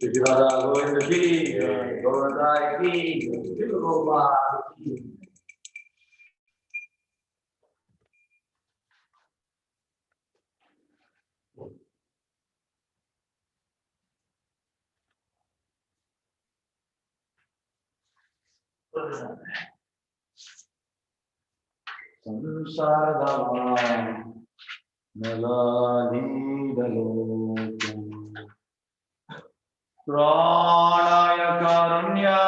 Govinda Ji, Govardhana Ji, Gopal Ji. Samsara Naladidalokum Pranaya Karunya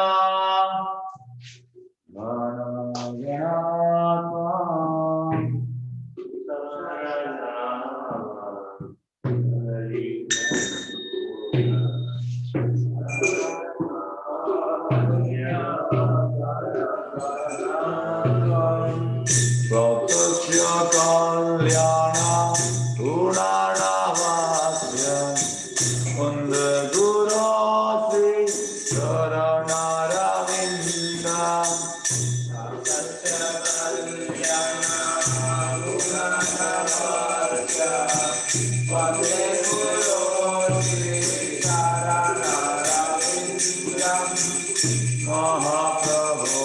Pratasya Kalyana Gunanavasya Vande Guru Sri Charanaravinda Pratasya Kalyana Gunanavasya Vande Guru Sri Charanaravinda Mahaprabhu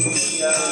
Krishna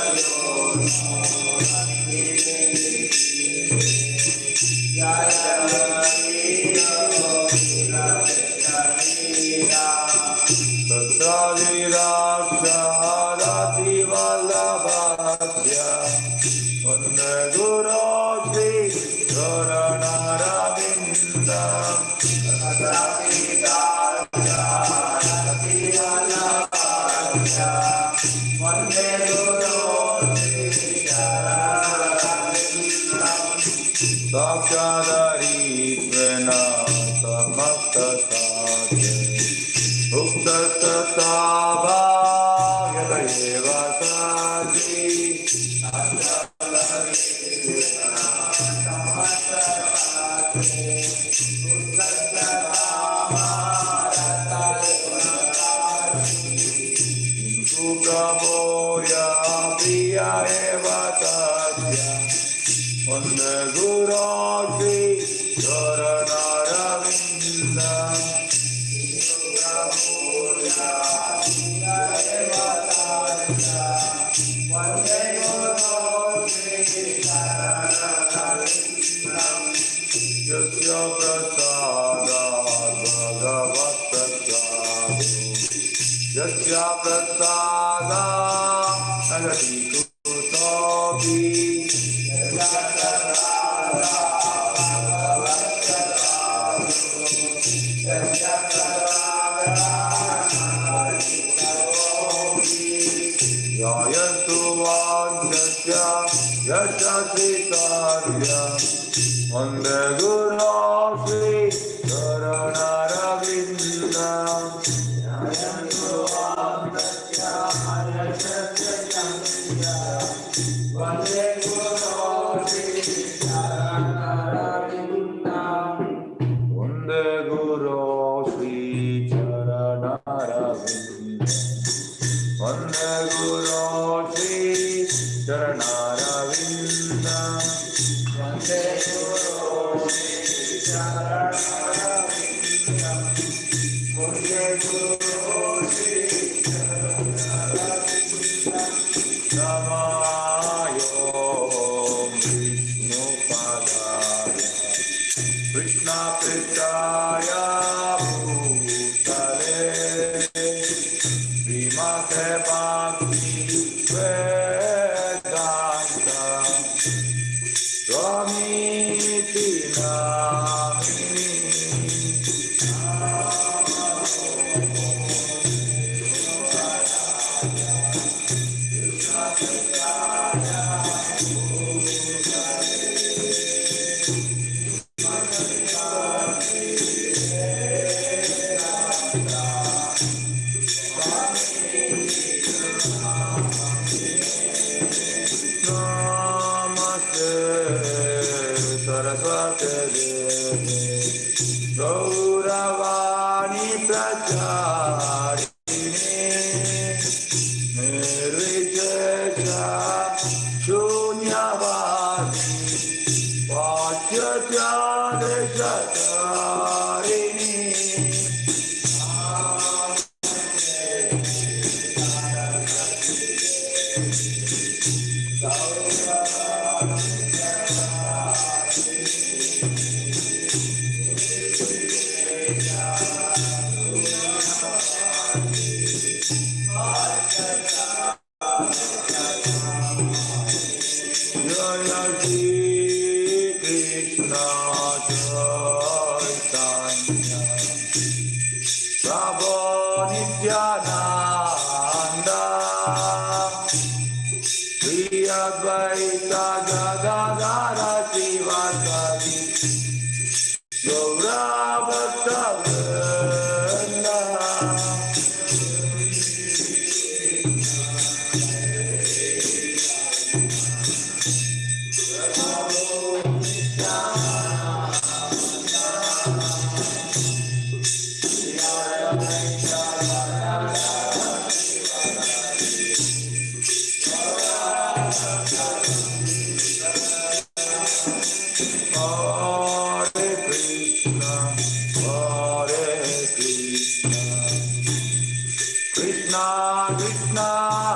Krishna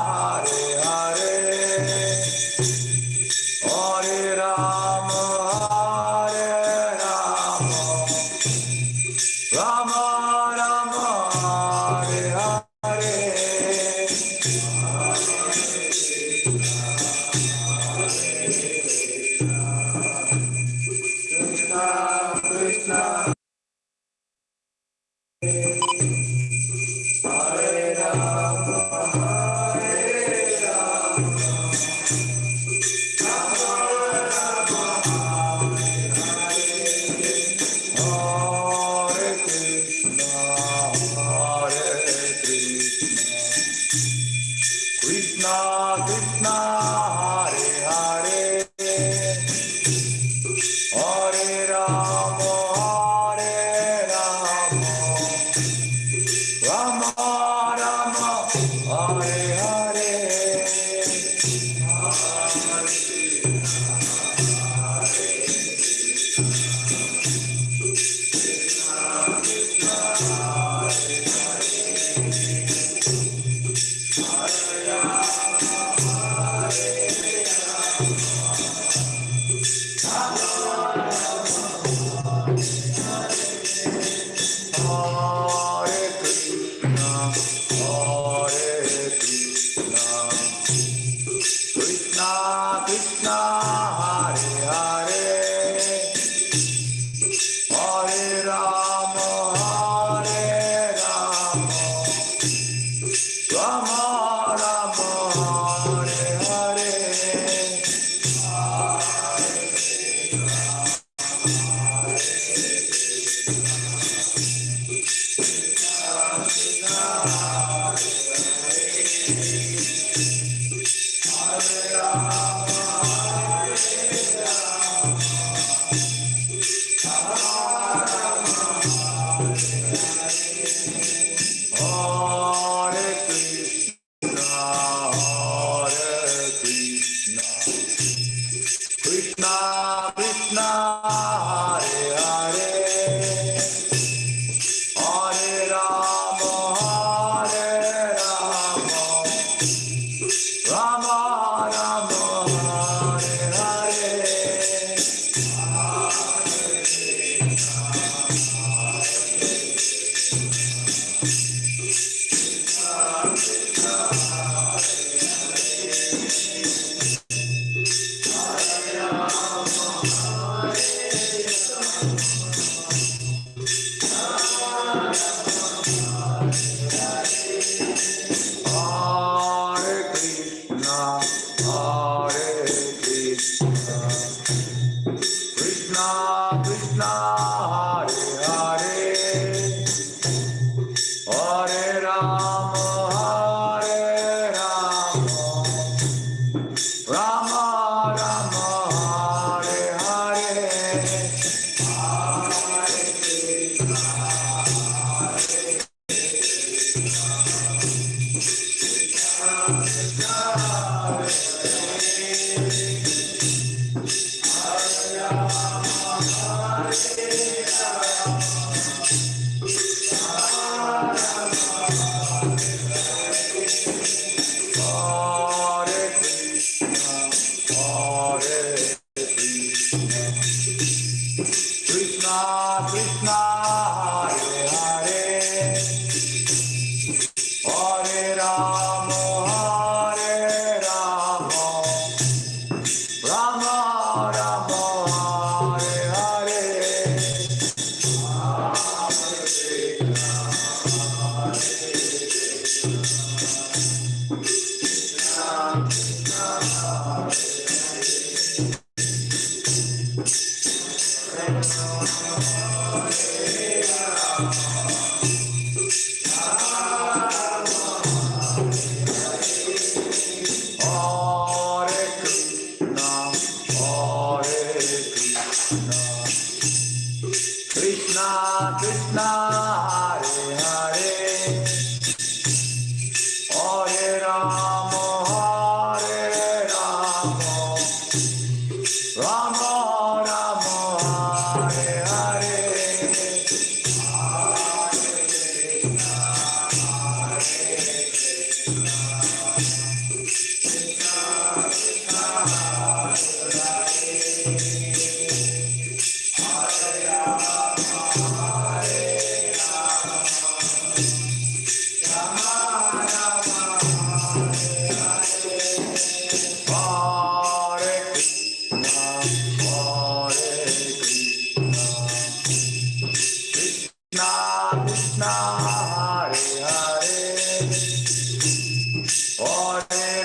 Hare Hare Hare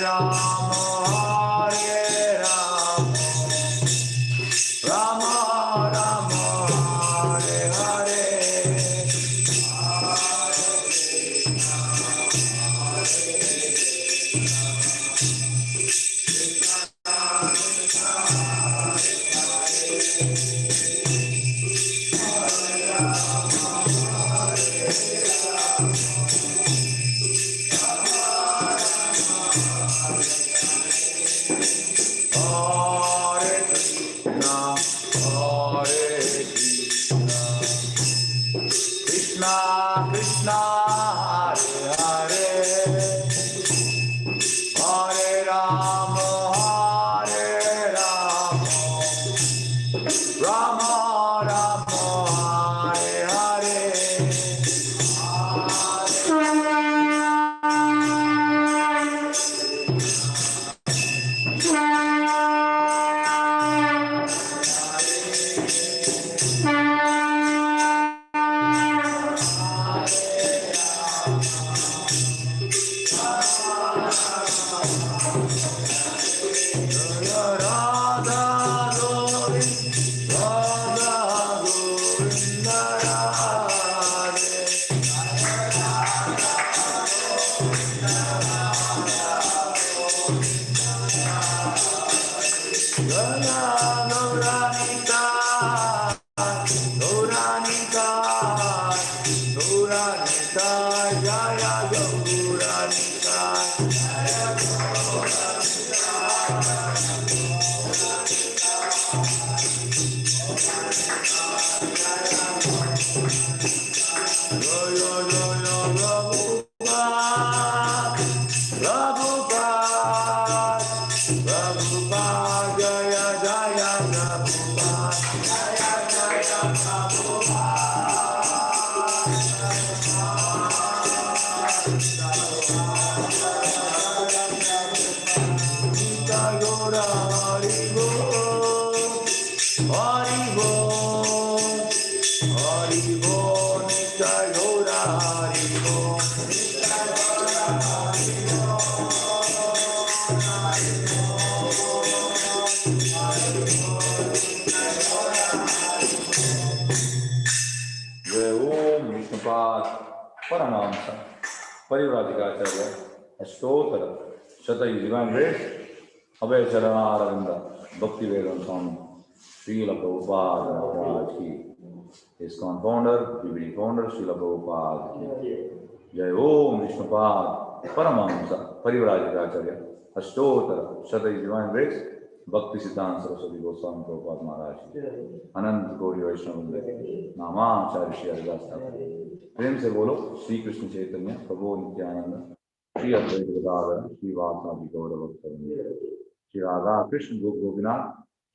Rama Krishna, Hare Hare Rama, Rama Rama, Hare Hare. Paramahamsa, Parivrajikacharya, Ashtottara, Shatayu Divine Grace, Abhay Charana Aravinda, Bhakti Vedanta Swami, Srila Prabhupada Maharaj ki, ISKCON founder, BBD founder, Srila Prabhupada ki, Jai Om Vishnupad, Paramahamsa, Parivrajikacharya, Ashtottara, Shatayu Divine Grace, Bhakti Siddhanta Saraswati Goswami Prabhupada Maharaj ki, Anant Gauri Vaishnava Namacharya Shri Haridas Thakur. प्रेम से बोलो श्री कृष्ण चैतन्य प्रभु नित्यानंद श्री अद्वैत गदाधर श्री वासादि गौरभक्तवृंद श्री राधा कृष्ण गोपीनाथ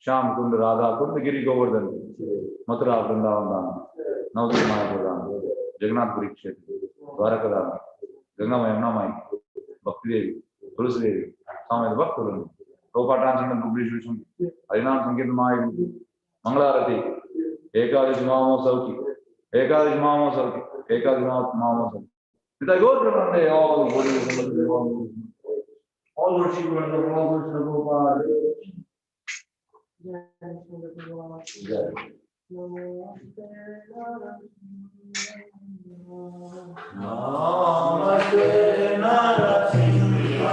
श्याम कुंड राधा कुंड गिरि गोवर्धन मथुरा वृंदावन धाम नवद्वीप मायापुर धाम जगन्नाथपुरी क्षेत्र द्वारका धाम गंगा यमुना माई भक्ति देवी तुलसी देवी स्वामी भक्त वृंद गोपाटान हरिनाम संकीर्तन माई मंगलारती एकादशी महोत्सव की एकादशी महोत्सव की एकादशी महोत्सव पिता गौर प्रबंधे all the children of all Krishna Gopal Namaste Narasimhaya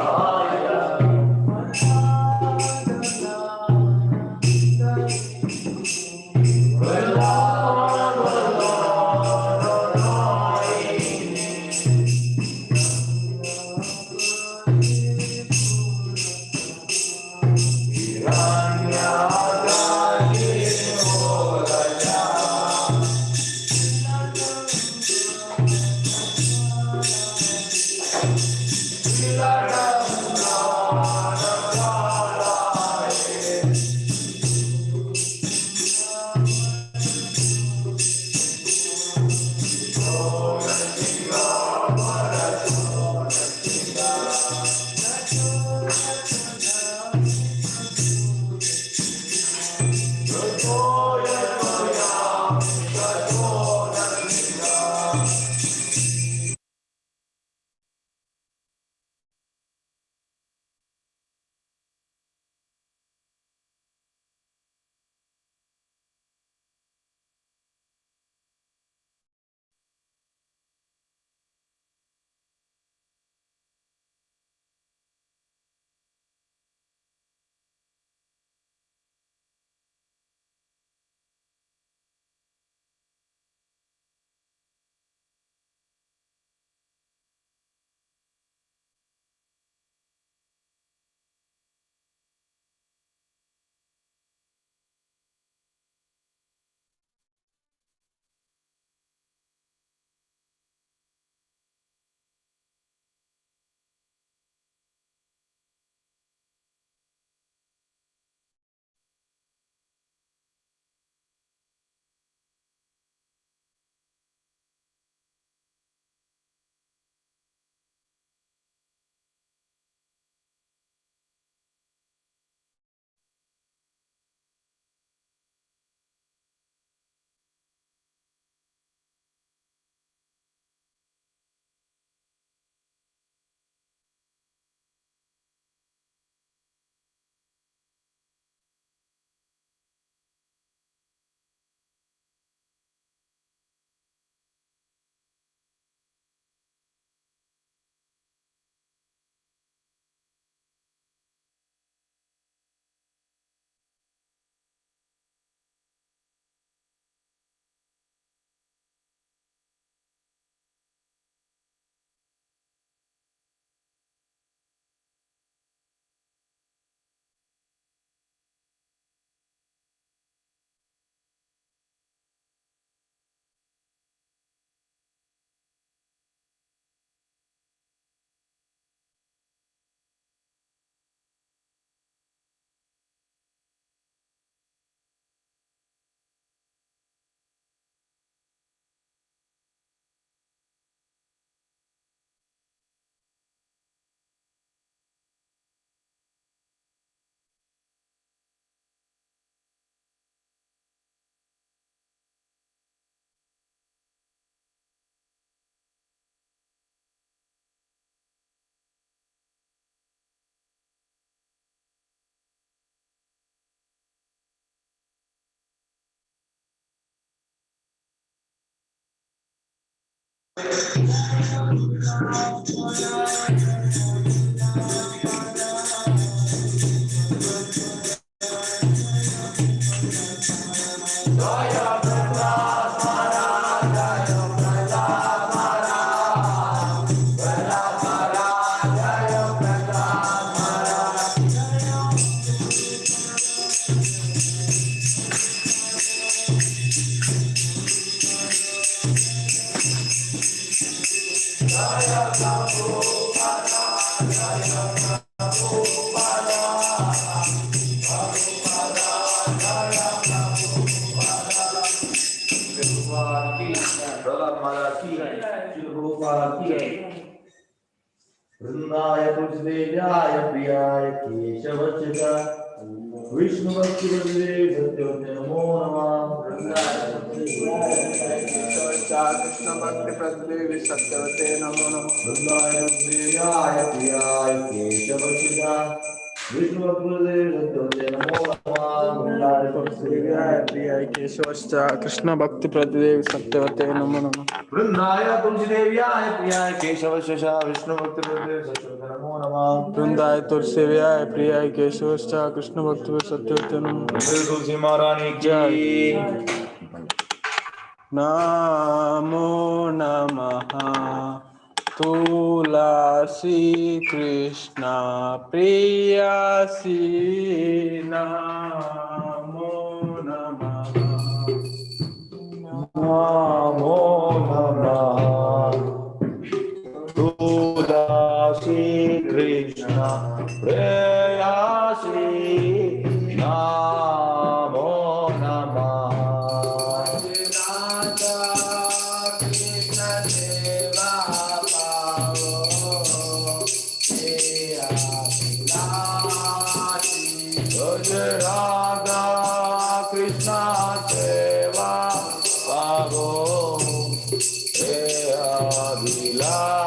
वृंदाय तुलसीदेव्याय प्रियाय केशवच्युता Vishnu भक्ति सत्योते नमो नमः। वृंदाय कृष्ण भक्ति प्रदेवी सत्यवते नमो नमः। वृंदाय तुलसीदेव्याय प्रियाय केशवच्युता विष्णु भक्ति सत्योते नमो नमः। वृंदाय तुलसीदेव्याय प्रियाय केशवश्च कृष्ण भक्ति प्रदेवी सत्यवते नमो नमः। वृंदाय तुलसीदेव्याय प्रियाय केशवच्युता विष्णु भक्ति सत्योते नमो नमः। वृंदाय तुलसीदेव्याय प्रियाय केशवश्च कृष्ण भक्ति सत्यवते नमो नमः। तुलसी महारानी की नमो नमः। तुलसी कृष्ण प्रियसी नमो नमः। नमो नमः। तुलसी कृष्ण प्रेयसी नमो नमः। राधा कृष्ण सेवा पावो अभिलाषी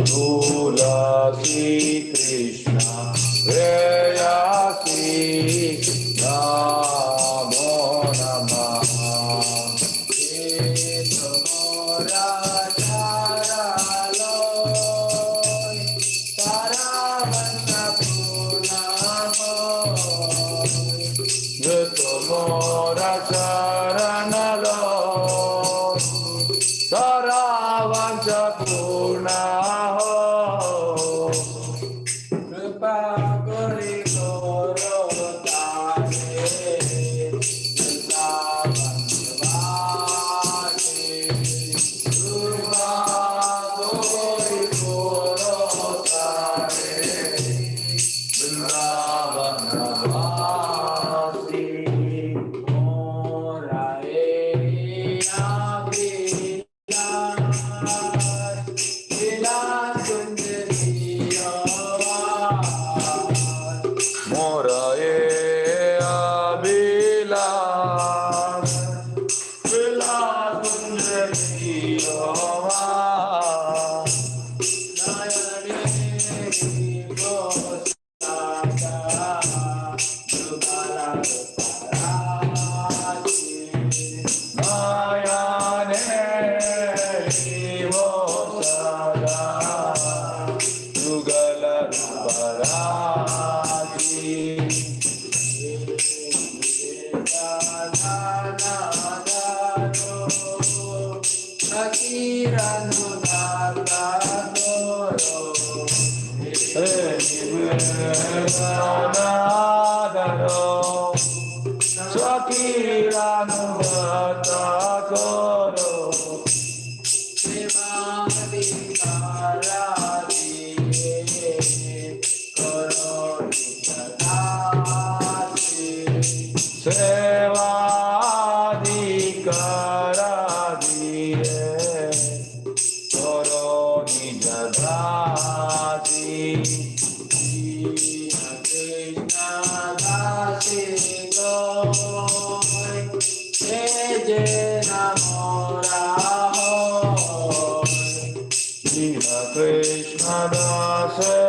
तुलसी कृष्ण प्रेयसी नमो नमः। मोरा चरण लो सरावंश पूर्ण हो कृपा करी करो तारे वृंदावनवासी कृपा करी करो तारे वृंदावनवासी Krishna Das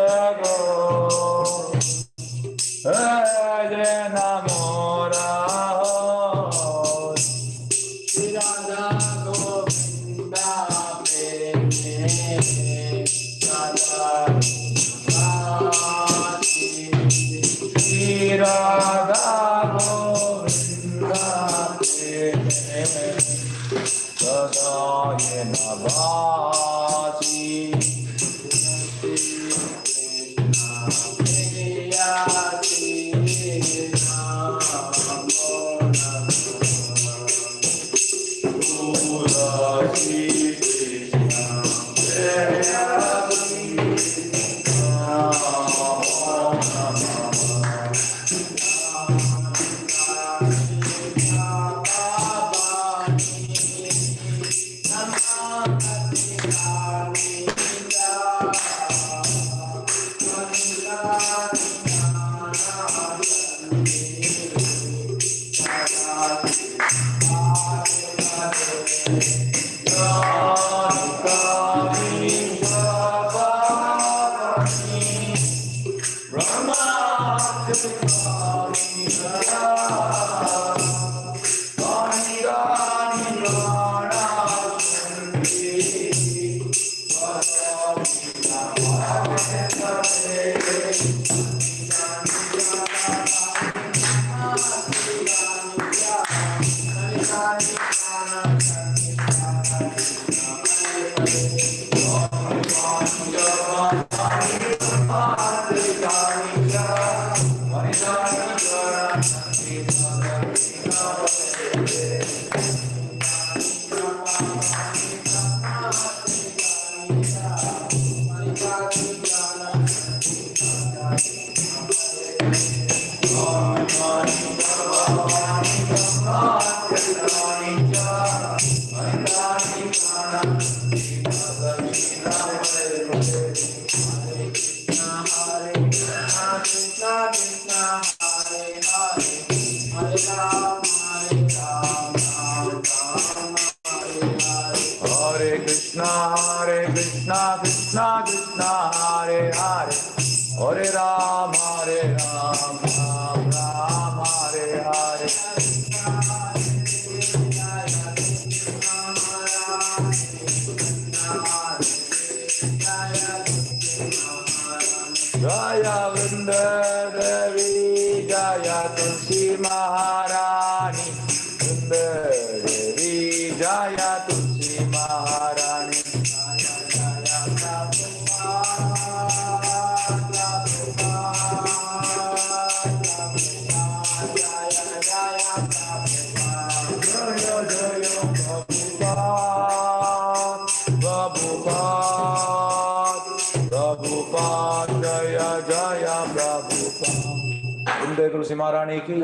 तुलसी महारानी की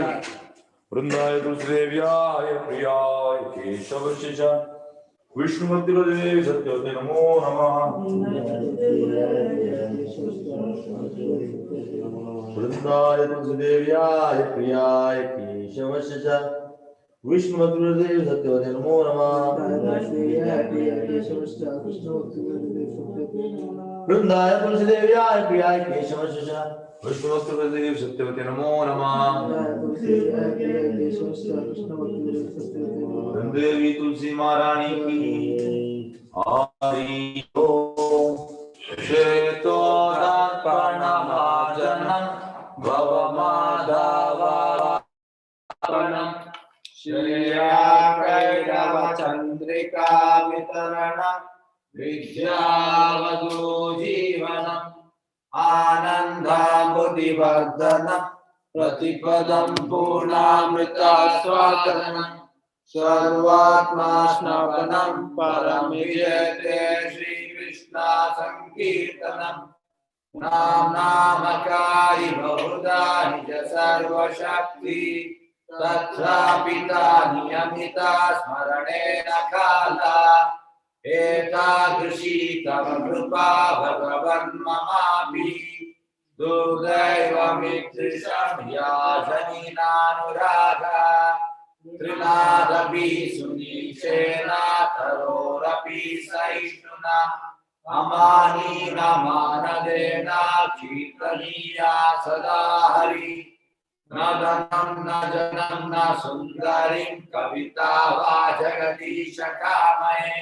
वृंदाय तुलसीदेव्याय प्रियाय केशव शिषा विष्णुमूर्तिदेवी सत्यवती नमो नमः। वृंदाय तुलसीदेव्याय प्रियाय केशव शिषा विष्णुमूर्तिदेवी सत्यवती नमो नमः। वृंदाय तुलसीदेव्याय प्रियाय केशव शिषा विष्णुमूर्तिदेवी सत्यवती नमो नमः। देवी तुलसी महारानी की हरि ओम। श्वेतोदर्पणभाजनं भवमाधवापनं श्रीयाकैरवचन्द्रिका वितरणं विद्यावधू जीवनम् आनन्दाबुधिवर्धनं प्रतिपदं पूर्णामृतास्वादनं सर्वात्मा स्नपनं परमिजयते श्रीकृष्ण संकीर्तनं नाम नामकारि बहुधा निज सर्वशक्ति तत्रापिता नियमिता स्मरणेन काला एतादृशी तव कृपा भगवन्ममापि दुर्दैवमिदृशं या जनिनानुरागा त्रिनादपि सुनीचेनातरोरपि सहिष्णुना अमानीनमानदेना कीर्तनीया सदा हरि न धनं न जनं न सुन्दरीं कविता वा जगदीश कामये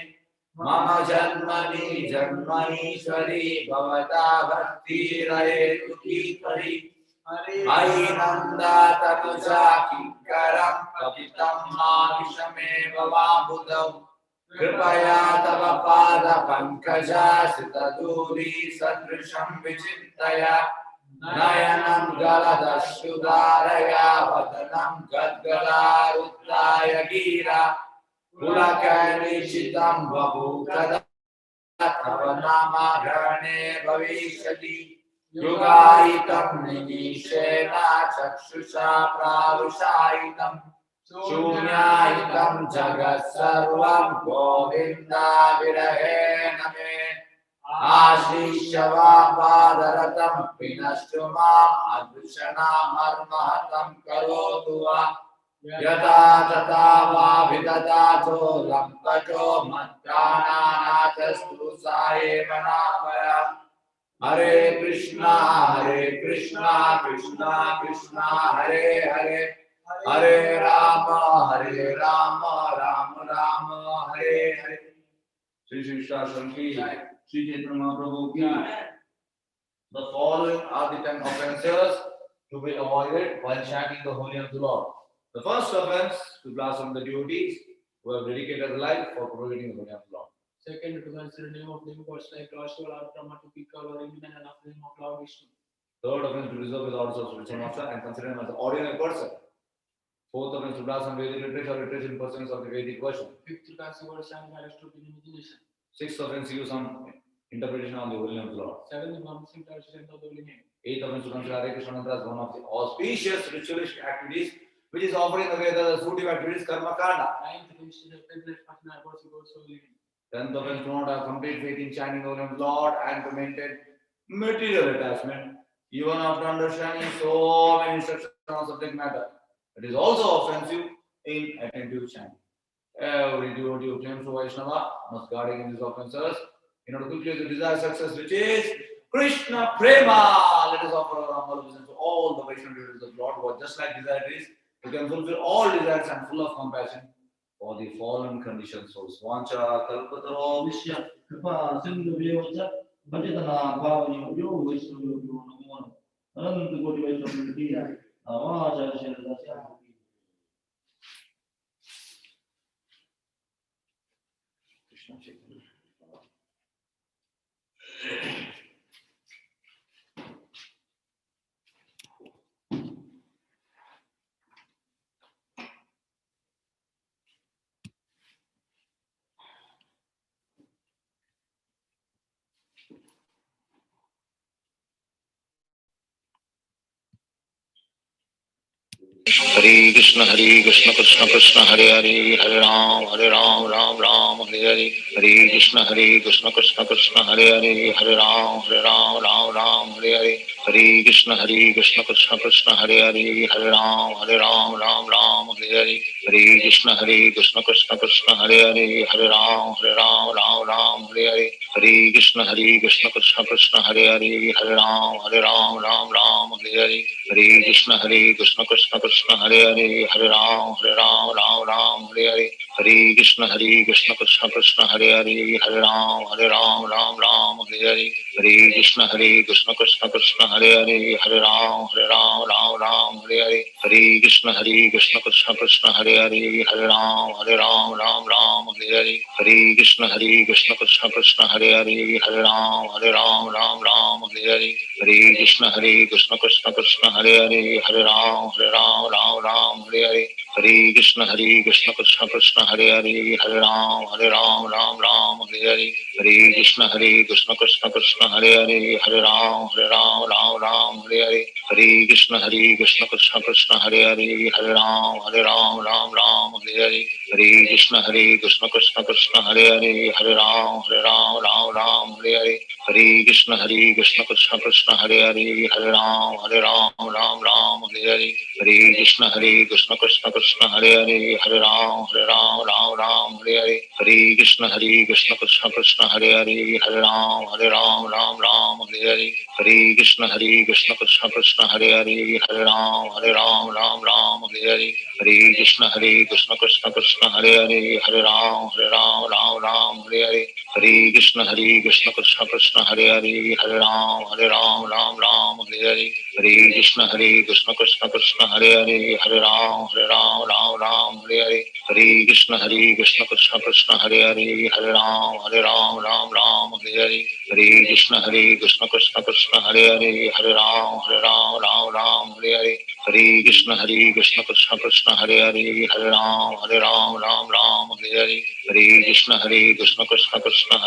मम जन्मनि जन्मनीश्वरी भवता भक्तिरयेतु कीर्तरि मयि नन्दातनुजा किङ्करं कवितं माविषमे भवाम्बुधौ कृपया तव पादपङ्कजाश्रितधूली सदृशं विचिन्तय नयनं गलदश्रुधारया वदनं गद्गदारुत्थाय गिरा पुलकैर्निशितं बभूकदा तव नामग्रहणे भविष्यति युगायितं निमीषेण चक्षुषा प्रावुषायितं शून्यायितं जगत्सर्वं गोविन्दाविरहेण मे आश्लिष्य वा पादरतं विनष्टु माम् अदृशनामर्महतं करोतु वा यथा तथा वाभिदधातो लम्पटो मध्यानानाथस्तु सायेव नामया हरे कृष्णा कृष्णा कृष्णा हरे हरे हरे राम राम राम हरे हरे श्री श्री शास्त्रम की श्री चैतन्य महाप्रभु की The following are the 10 offenses to be avoided while chanting the holy name of the Lord. The first offense, to blaspheme the deities who have dedicated life for propagating the holy name of the Lord. Second, to consider the name of gods like Lord Shiva, Lord Brahma, to pick or Indian and of the name of Lord Vishnu. Third offense, to reserve his orders of spiritual master and consider him as an ordinary person. Fourth offense, to blaspheme Vedic literature or literature in pursuance of the Vedic version. Fifth, to consider words and Aristotle in imagination. Sixth offense, use some interpretation on the holy name of the Lord. Seventh, the promising tradition of the holy name. Eighth offense, to consider Hare Krishna mantra as one of the auspicious ritualistic activities which is offering the way the fruitive activities karma kanda. Ninth, to consider the privilege partner about the God's holy name. 10th offense, to not have complete faith in chanting the holy name of the Lord and to maintain material attachment even after understanding so many instructions on subject matter. It is also offensive in attentive chanting. Every devotee who claims to Vaishnava must guard against these offenses in order to cultivate the desired success, which is Krishna Prema. Let us offer our humble obeisance to all the Vaishnava devotees of the Lord who are just like desirees, who can fulfill all desires and full of compassion for the fallen conditioned souls. Vancha kalpataro Vishya Kripa Sindhu Vyocha Bhajatana Bhavani Yo Vaishnav Yo Namo Ananta Koti Vaishnav Kriya Namacharya Shandasya Krishna Chaitanya. Hare Krishna Krishna Krishna Hare Hare Hare Ram Ram Ram Hare Hare Hare Krishna Krishna Krishna Hare Hare Hare Ram Ram Hare Hare Hare Krishna Krishna Krishna Hare Hare Hare Ram Ram Hare Hare Hare Krishna Krishna Krishna Hare Hare Hare Ram Ram Hare Hare Hare Krishna Krishna Krishna Hare Hare Hare Ram Ram Hare Hare Hare Krishna Krishna Krishna Hare Hare Hare Ram Ram Hare Hare Hare Krishna Krishna Krishna Hare Hare Hare Ram Ram Hare Hare Hare Krishna Krishna Krishna Hare Hare Hare Ram Ram Hare Hare Hare Krishna Krishna Krishna Hare Hare Hare Ram Ram Hare Hare Hare Krishna Krishna Krishna Hare Hare Hare Ram Ram Hare Hare Hare Krishna Krishna Krishna Hare Hare Hare Ram Ram Hare Hare Hare Krishna Krishna Krishna Hare Hare Hare Ram Ram Hare Hare Hare Krishna Krishna Krishna Hare Hare Hare Ram Ram Hare Hare Hare Krishna Krishna Krishna Hare Hare Hare Ram Ram Hare Hare Hare Krishna Krishna Krishna Hare Hare Hare Ram Ram Hare Hare Hare Krishna Krishna Krishna Hare Hare Hare Ram Ram Hare Hare Hare Krishna Krishna Krishna Hare Hare Hare Ram Ram Hare Hare Hare Krishna Krishna Krishna Hare Hare Hare Ram Ram Hare Hare Hare Krishna Krishna Krishna Hare Hare Hare Ram Ram Hare Hare Hare Krishna Krishna Krishna Hare Hare Hare Ram Ram Hare Hare Hare Krishna Krishna Krishna Hare Hare Hare Ram Ram Hare Hare Hare Krishna Krishna Krishna Hare Hare Hare Ram Ram Hare Hare Hare Krishna Krishna Krishna Hare Hare Hare Ram Ram Hare Hare Hare Krishna Krishna Krishna Hare Hare Hare Ram Ram Hare Hare Hare Krishna Krishna Krishna Hare Hare Hare Ram Ram Hare Hare Hare Krishna Krishna Krishna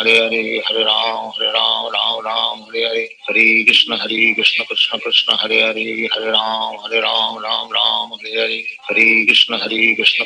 Hare Hare Hare Ram Ram Hare Hare Hare Krishna Krishna Krishna Hare Hare Hare Ram Ram Hare Hare Hare Krishna Krishna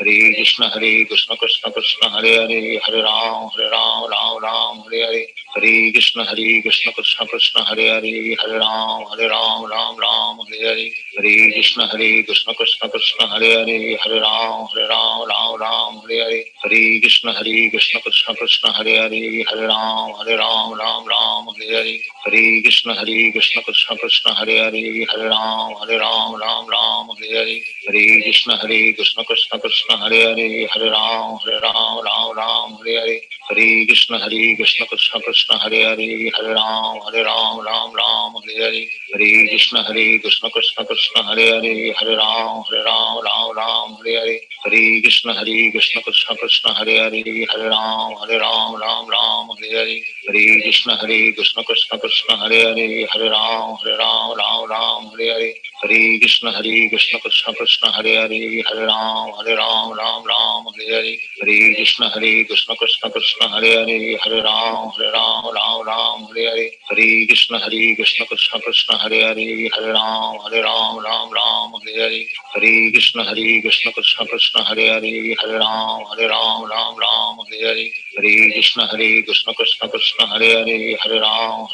Hare Krishna Krishna Krishna Hare Hare Hare Ram Ram Ram Hare Hare Hare Krishna Krishna Krishna Hare Hare Hare Ram Ram Hare Hare Hare Krishna Krishna Krishna Hare Hare Hare Ram Ram Hare Hare Hare Krishna Krishna Krishna Hare Hare Hare Ram Ram Hare Hare Hare Krishna Krishna Krishna Hare Hare Hare Ram Ram Hare Hare Hare Krishna Krishna Krishna Hare Hare Hare Ram Ram Hare Hare Hare Krishna Krishna Krishna Hare Hare Hare Ram Ram Hare Hare Hare Krishna Krishna Krishna Hare Hare Hare Ram Hare Hare Hare Krishna Krishna Krishna Hare Hare Hare Ram Hare Hare Hare Krishna Krishna Krishna Hare Hare Hare Ram Hare Hare Hare Krishna Krishna Krishna Hare Hare Hare Ram Hare Hare Hare Krishna Krishna Krishna Hare Hare Hare Ram Hare Hare Hare Krishna Krishna Krishna Hare Hare Hare Ram Hare Hare Hare Krishna Krishna Krishna Hare Hare Hare Ram Hare Hare Hare Krishna Krishna Krishna Hare Hare Hare Ram Hare Hare Hare Krishna Krishna Krishna Hare Hare Hare Ram Hare Hare Hare Krishna Krishna Krishna Hare Hare Hare Ram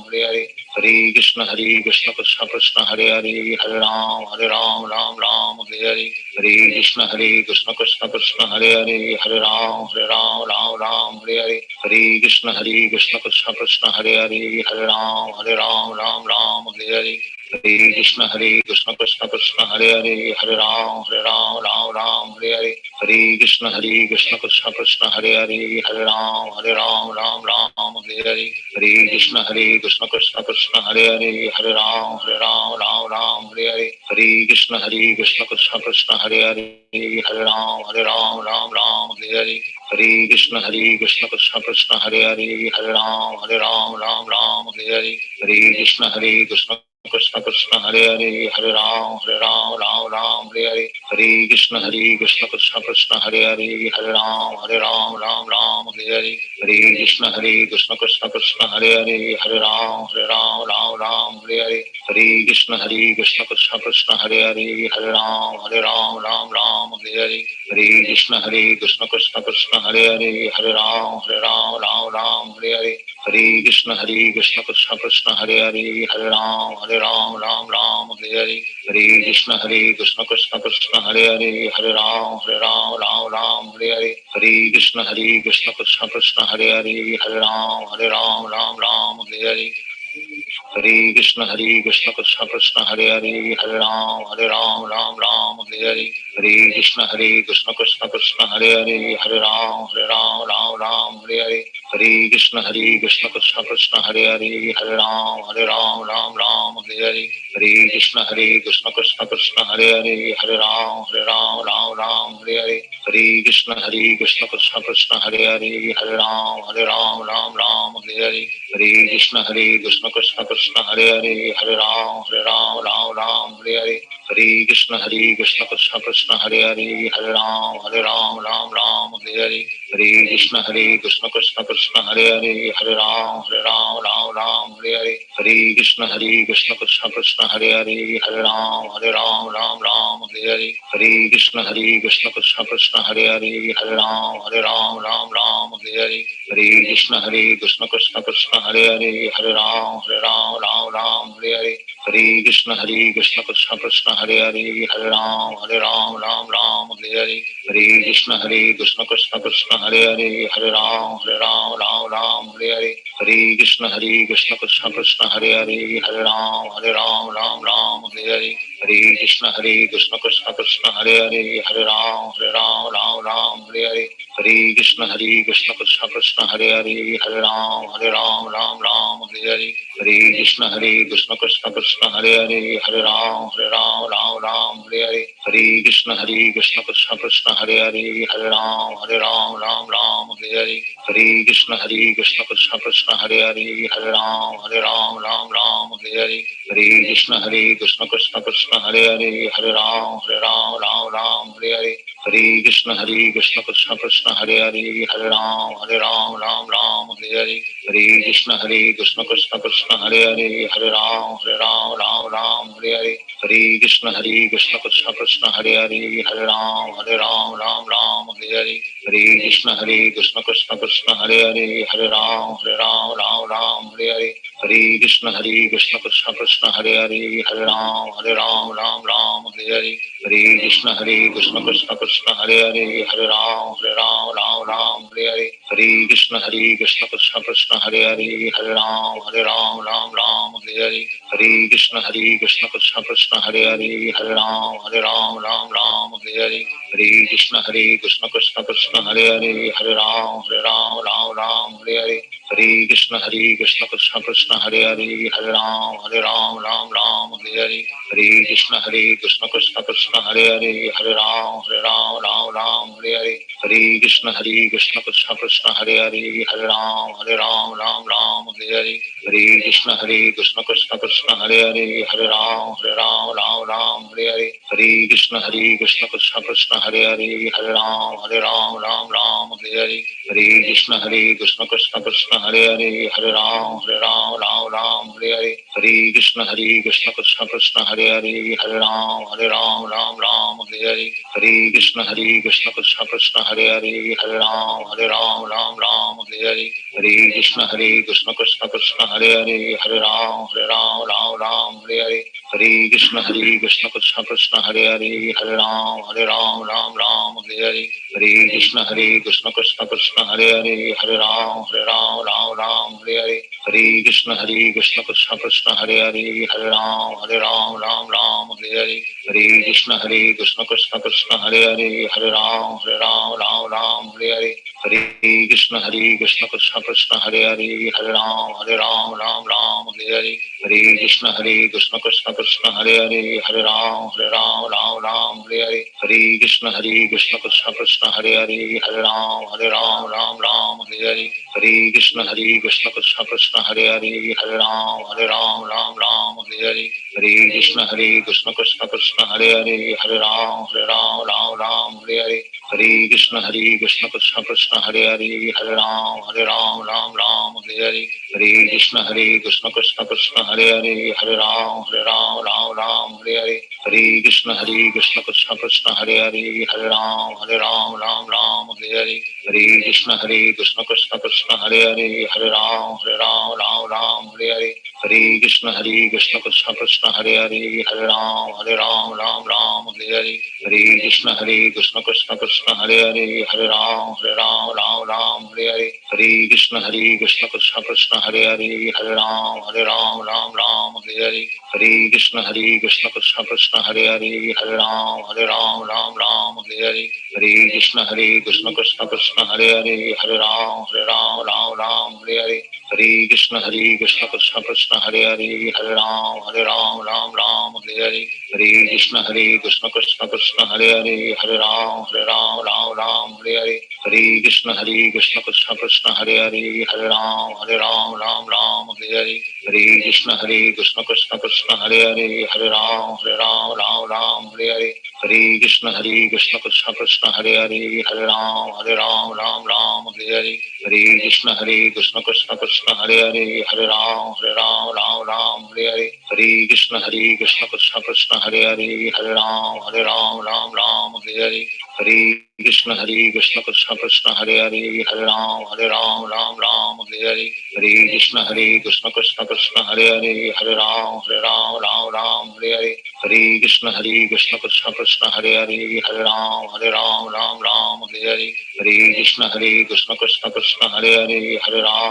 Hare Hare Hare Krishna Krishna Krishna Hare Hare Hare Ram Hare Hare Hare Krishna Krishna Krishna Hare Hare Hare Ram Hare Hare Hare Krishna Krishna Krishna Hare Hare Hare Ram Hare Hare Hare Krishna Krishna Krishna Hare Hare Hare Ram Hare Hare Hare Krishna Krishna Krishna Hare Hare Hare Ram Hare Hare Hare Krishna Krishna Krishna Hare Hare Hare Ram Hare Hare Hare Krishna Krishna Krishna Krishna Hare Hare Hare Ram Hare Hare Hare Krishna Krishna Krishna Hare Hare Hare Ram Hare Hare Hare Krishna Krishna Krishna Hare Hare Hare Ram Hare Hare Hare Krishna Krishna Krishna Hare Hare Hare Ram Hare Hare Hare Krishna Krishna Krishna Hare Hare Hare Ram Hare Hare Hare Krishna Krishna Krishna Hare Hare Hare Ram Hare Hare Hare Krishna Krishna Krishna Hare Hare Hare Ram Hare Hare Hare Krishna Krishna Krishna Hare Hare Hare Ram Hare Hare Hare Krishna Krishna Krishna Hare Hare Hare Ram Hare Hare Hare Krishna Krishna Krishna Hare Hare Hare Ram Hare Hare Hare Krishna Krishna Krishna Hare Hare Hare Ram Hare Hare Hare Krishna Krishna Krishna Hare Hare Hare Ram Hare Hare Hare Krishna Krishna Krishna Hare Hare Hare Ram Hare Hare Hare Krishna Krishna Krishna Hare Hare Hare Ram Hare Hare Hare Krishna Krishna Krishna Hare Hare Hare Ram Hare Hare Hare Krishna Krishna Krishna Hare Hare Hare Ram Hare Hare Hare Krishna Krishna Krishna Hare Hare Hare Ram Hare Hare Hare Krishna Krishna Krishna Hare Hare Hare Ram Hare Hare Hare Krishna Krishna Krishna Hare Hare Hare Ram Hare Hare Hare Krishna Krishna Krishna Hare Hare Hare Ram Hare Hare Hare Krishna Krishna Krishna Hare Hare Hare Ram Hare Hare Hare Krishna Krishna Krishna Hare Hare Hare Ram Hare Hare Hare Krishna Krishna Krishna Hare Hare Hare Ram Hare Hare Hare Krishna Krishna Krishna Hare Hare Hare Ram Hare Hare Hare Krishna Krishna Krishna Hare Hare Hare Ram Hare Hare Hare Krishna Krishna Krishna Hare Hare Hare Ram Hare Hare Hare Krishna Krishna Krishna Hare Hare Hare Ram Hare Hare Hare Krishna Krishna Krishna Hare Hare Hare Ram Hare Hare Hare Krishna Krishna Krishna Hare Hare Hare Ram Hare Hare Hare Hare Krishna Krishna Krishna Hare Hare Hare Ram Ram Ram Hare Hare Hare Krishna Krishna Krishna Hare Hare Hare Ram Ram Hare Hare Hare Krishna Krishna Krishna Hare Hare Hare Ram Ram Hare Hare Hare Krishna Krishna Krishna Hare Hare Hare Ram Ram Hare Hare Hare Krishna Krishna Krishna Hare Hare Hare Ram Ram Hare Hare Hare Krishna Krishna Krishna Hare Hare Hare Ram Ram Hare Hare Hare Krishna Krishna Krishna Hare Hare Hare Ram Ram Hare Hare Hare Krishna Krishna Krishna Hare Hare Hare Ram Hare Hare Hare Krishna Krishna Krishna Hare Hare Hare Ram Hare Hare Hare Krishna Krishna Krishna Hare Hare Hare Ram Hare Hare Hare Krishna Krishna Krishna Hare Hare Hare Ram Hare Hare Hare Krishna Krishna Krishna Hare Hare Hare Ram Hare Hare Hare Krishna Krishna Krishna Hare Hare Hare Ram Hare Hare Hare Krishna Krishna Krishna Hare Hare Hare Ram Hare Hare Hare Krishna Krishna Krishna Hare Hare Hare Ram Hare Hare Hare Krishna Krishna Krishna Hare Hare Hare Ram Hare Hare Hare Krishna Krishna Krishna Hare Hare Hare Ram Hare Hare Hare Krishna Krishna Krishna Hare Hare Hare Ram Hare Hare Hare Krishna Krishna Krishna Hare Hare Hare Ram Hare Hare Hare Krishna Krishna Krishna Hare Hare Hare Ram Hare Hare Hare Krishna Krishna Krishna Hare Hare Hare Ram Hare Hare Hare Krishna Krishna Krishna Hare Hare Hare Ram Hare Hare Hare Krishna Krishna Krishna Hare Hare Hare Ram Hare Hare Hare Krishna Krishna Krishna Hare Hare Hare Ram Hare Hare Hare Krishna Krishna Krishna Hare Hare Hare Ram Hare Hare Hare Krishna Krishna Krishna Hare Hare Hare Ram Hare Hare Hare Krishna Krishna Krishna Hare Hare Hare Ram Hare Hare Hare Krishna Krishna Krishna Hare Hare Hare Ram Hare Hare Hare Krishna Krishna Krishna Hare Hare Hare Ram Hare Hare Hare Krishna Krishna Krishna Hare Hare Hare Ram Hare Hare Hare Krishna Krishna Krishna Hare Hare Hare Ram Hare Hare Hare Krishna Krishna Krishna Hare Hare Hare Ram Hare Hare Hare Krishna Krishna Krishna Hare Hare Hare Ram Hare Hare Hare Krishna Krishna Krishna Hare Hare Hare Ram Hare Hare Hare Krishna Krishna Krishna Hare Hare Hare Ram Hare Hare Hare Krishna Krishna Krishna Hare Hare Hare Ram Hare Hare Hare Krishna Krishna Krishna Hare Hare Hare Ram Hare Hare Hare Krishna Krishna Krishna Hare Hare Hare Ram Hare Hare Hare Krishna Krishna Krishna Hare Hare Hare Ram Hare Hare Hare Krishna Krishna Krishna Hare Hare Hare Ram Hare Hare Hare Krishna Krishna Krishna Hare Hare Hare Ram Hare Hare Hare Krishna Krishna Krishna Hare Hare Hare Ram Hare Hare Hare Krishna Krishna Krishna Hare Hare Hare Ram Hare Hare Hare Krishna Krishna Krishna Hare Hare Hare Ram Hare Hare Hare Krishna Krishna Krishna Hare Hare Hare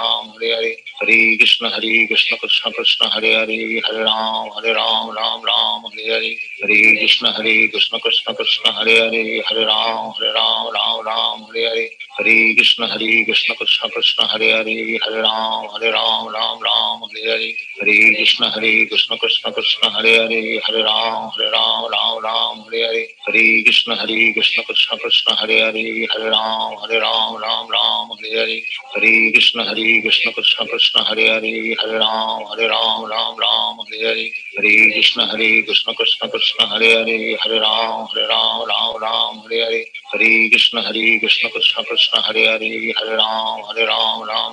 Ram Hare Hare Hare Krishna Krishna Krishna Hare Hare Hare Ram Hare Hare Hare Krishna Krishna Krishna Hare Hare Hare Ram Hare Hare Hare Krishna Krishna Krishna Hare Hare Hare Ram Hare Hare Hare Krishna Krishna Krishna Hare Hare Hare Ram Hare Hare Hare Krishna Krishna Krishna Hare Hare Hare Ram Hare Hare Hare Krishna Krishna Krishna Hare Hare Hare Ram Hare Hare Hare Krishna Krishna Krishna Hare Hare Hare Ram Hare Hare Hare Krishna Krishna Krishna Hare Hare Hare Ram Ram Ram Hare Hare Hare Krishna Krishna Krishna Hare Hare Hare Ram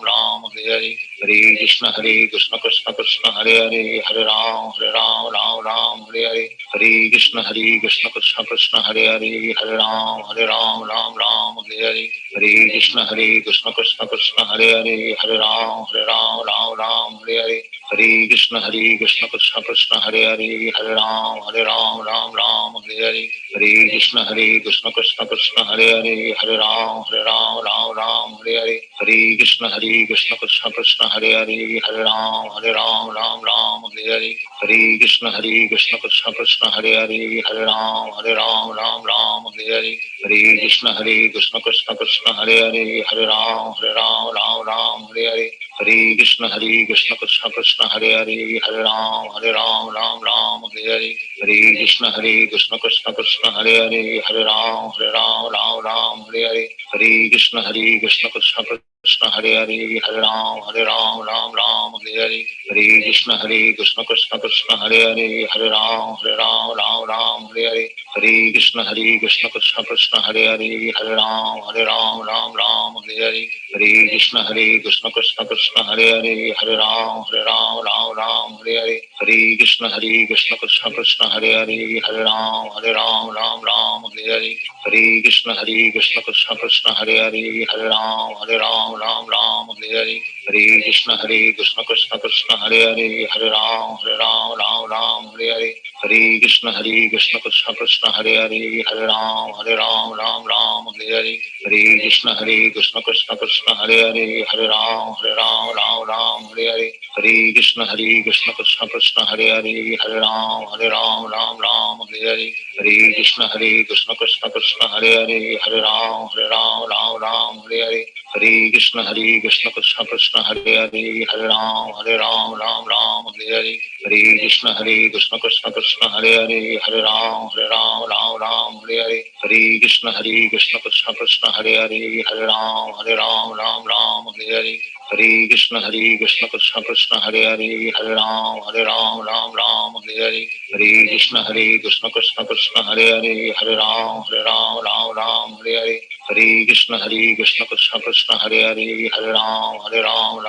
Ram Hare Hare Hare Krishna Krishna Krishna Hare Hare Hare Ram Ram Hare Hare Hare Krishna Krishna Krishna Hare Hare Hare Ram Ram Hare Hare Hare Krishna Krishna Krishna Hare Hare Hare Ram Ram Hare Hare Hare Krishna Krishna Krishna Hare Hare Hare Ram Ram Hare Hare Hare Krishna Krishna Krishna Hare Hare Hare Ram Ram Hare Hare Hare Krishna Krishna Krishna Hare Hare Hare Ram Ram Hare Hare Hare Krishna Krishna Krishna Hare Hare Hare Ram Ram Hare Hare Hare Krishna Krishna Krishna Hare Hare Hare Ram Hare Hare Hare Krishna Krishna Krishna Hare Hare Hare Ram Hare Hare Hare Krishna Krishna Krishna Hare Hare Hare Ram Hare Hare Hare Krishna Krishna Krishna Hare Hare Hare Ram Hare Hare Hare Krishna Krishna Krishna Hare Hare Hare Ram Hare Hare Hare Krishna Krishna Krishna Hare Hare Hare Ram Hare Hare Hare Krishna Krishna Krishna Hare Hare Hare Ram Hare Hare Hare Krishna Krishna Krishna Hare Hare Hare Ram Hare Hare Hare Krishna Krishna Krishna Hare Hare Hare Ram Hare Hare Hare Krishna Krishna Krishna Hare Hare Hare Ram Hare Hare Hare Krishna Krishna Krishna Hare Hare Hare Ram Hare Hare Hare Krishna Krishna Krishna Hare Hare Hare Ram Hare Hare Hare Krishna Krishna Krishna Hare Hare Hare Ram Hare Hare Hare Krishna Krishna Krishna Hare Hare Hare Ram Hare Hare Hare Krishna Krishna Krishna Hare Hare Hare Ram Hare Hare Hare Krishna Krishna Krishna Hare Hare Hare Ram Hare Hare Hare Krishna Krishna Krishna Hare Hare Hare Ram Hare Hare Hare Krishna Krishna Krishna Hare Hare Hare Ram Hare Hare Hare Krishna Krishna Krishna Hare Hare Hare Ram Hare Hare Hare Krishna Krishna Krishna Hare Hare Hare Ram Hare Hare Hare Krishna Krishna Krishna Hare Hare Hare Ram Hare Hare Hare Krishna Krishna Krishna Hare Hare Hare Ram Hare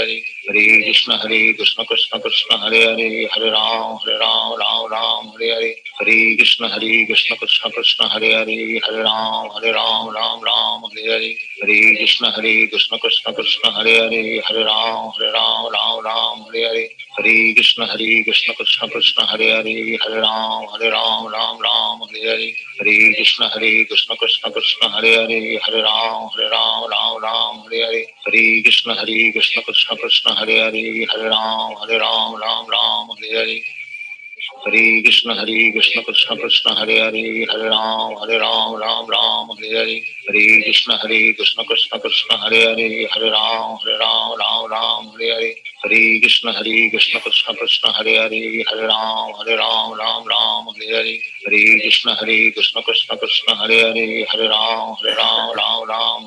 Hare Hare Krishna Krishna Krishna Hare Hare Hare Ram Hare Hare Hare Krishna Krishna Krishna Hare Hare Hare Ram Hare Hare Hare Krishna Krishna Krishna Hare Hare Hare Ram Hare Hare Hare Krishna Krishna Krishna Hare Hare Hare Ram Hare Hare Hare Krishna Krishna Krishna Hare Hare Hare Ram Hare Hare Hare Krishna Krishna Krishna Hare Hare Hare Ram Hare Hare Hare Krishna Krishna Krishna Hare Hare Hare Ram Hare Hare Hare Krishna Krishna Krishna Hare Hare Hare Ram Hare Hare Hare Krishna Krishna Krishna Hare Hare Hare Ram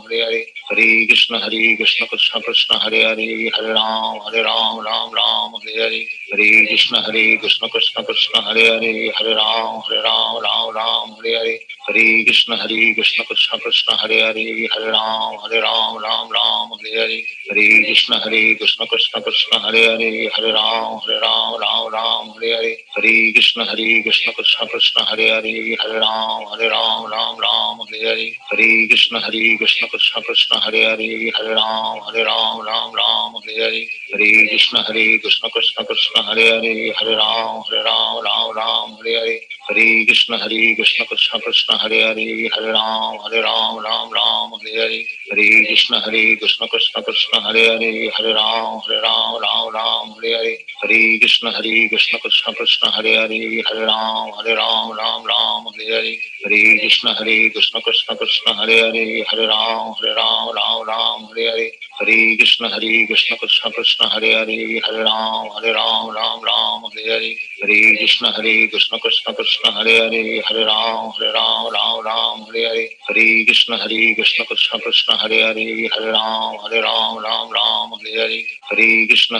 Hare Hare Hare Krishna Krishna Krishna Hare Hare Hare Ram Hare Hare Hare Krishna Krishna Krishna Hare Hare Hare Ram Hare Hare Hare Krishna Krishna Krishna Hare Hare Hare Ram Hare Hare Hare Krishna Krishna Krishna Hare Hare Hare Ram Hare Hare Hare Krishna Krishna Krishna Hare Hare Hare Ram Hare Hare Hare Krishna Krishna Krishna Hare Hare Hare Ram Hare Hare Hare Krishna Krishna Krishna Hare Hare Hare Ram Hare Hare Hare Krishna Krishna Krishna Hare Hare Hare Ram Hare Hare Hare Krishna Krishna Krishna Hare Hare Hare Ram Hare Hare Hare Krishna Krishna Krishna Hare Hare Hare Ram Hare Hare Hare Krishna Krishna Krishna Hare Hare Hare Ram Hare Hare Hare Krishna Krishna Krishna Hare Hare Hare Ram Hare Hare Hare Krishna Krishna Krishna Hare Hare Hare Ram Hare Hare Hare Krishna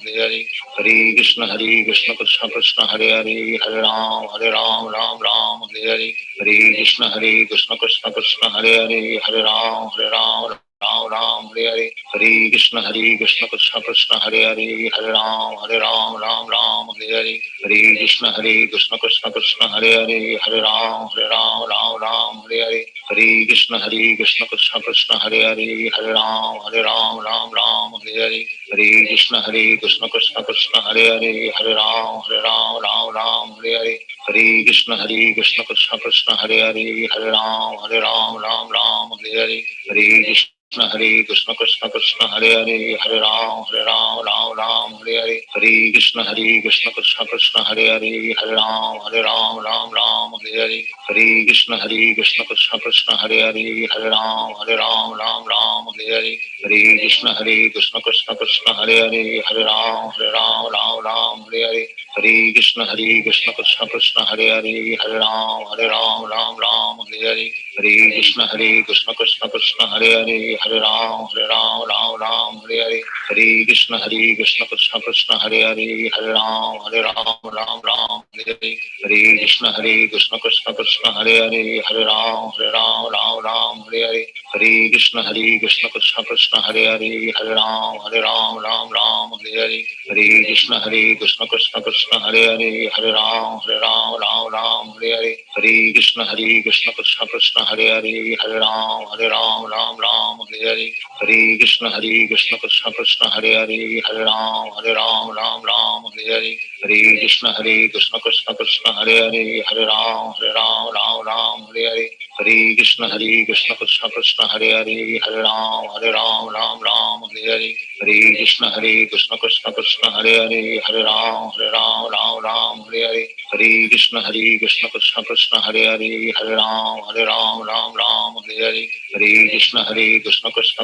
Hare Hare, Hare Krishna Krishna Krishna Hare Hare, Hare Ram Ram Ram Hare Hare, Hare Krishna Krishna Krishna Hare Hare, Hare Ram Ram Hare Hare, Hare Krishna Krishna Krishna Hare Hare, Hare Ram Ram Hare Hare, Hare Krishna Krishna Krishna Hare Hare, Hare Ram Ram Hare Hare, Hare Krishna Krishna Krishna Hare Hare, Hare Ram Ram Hare Hare, Hare Krishna Krishna Krishna Hare Hare, Hare Ram Ram Hare Hare, Hare Krishna Krishna Krishna Hare Hare, Hare Ram Ram Hare Hare, Hare Krishna Krishna Krishna Hare Hare, Hare Ram Ram Hare Hare, Hare Krishna Krishna Krishna Hare Hare, Hare Ram Ram Hare Hare, Hare Krishna Krishna Krishna Hare Hare, Hare Ram Ram Hare Hare, Hare Krishna Krishna Krishna Hare Hare, Hare Ram Ram Hare Hare, Hare Krishna Krishna Krishna Hare Hare, Hare Ram Ram Hare Hare, Hare Krishna Krishna Krishna Hare Hare, Hare Ram Ram Hare Hare, Hare Krishna Krishna Krishna Hare Hare, Hare Ram Ram Hare Hare, Hare Krishna Krishna Krishna Hare Hare, Hare Ram Ram Hare Hare, Hare Krishna Krishna Krishna Hare Hare, Hare Ram Ram Hare Hare, Hare Krishna Krishna Krishna Hare Hare, Hare Ram Ram Hare Hare, Hare Krishna Krishna Krishna Hare Hare, Hare Ram Ram Hare Hare, Hare Krishna Krishna Krishna Hare Hare, Hare Ram Ram Hare Hare, Hare Krishna Krishna Krishna Hare Hare, Hare Ram Ram Hare Hare, Hare Krishna Krishna Krishna Hare Hare, Hare Ram Ram Hare Hare, Hare Krishna Krishna Krishna Hare Hare, Hare Ram Ram Hare Hare, Hare Krishna Krishna Krishna Hare Hare, Hare Ram Ram Hare Hare, Hare Krishna Krishna Krishna Hare Hare, Hare Ram Ram Hare Hare, Hare Krishna Krishna Krishna Hare Hare, Hare Ram Ram Hare Hare, Hare Krishna Krishna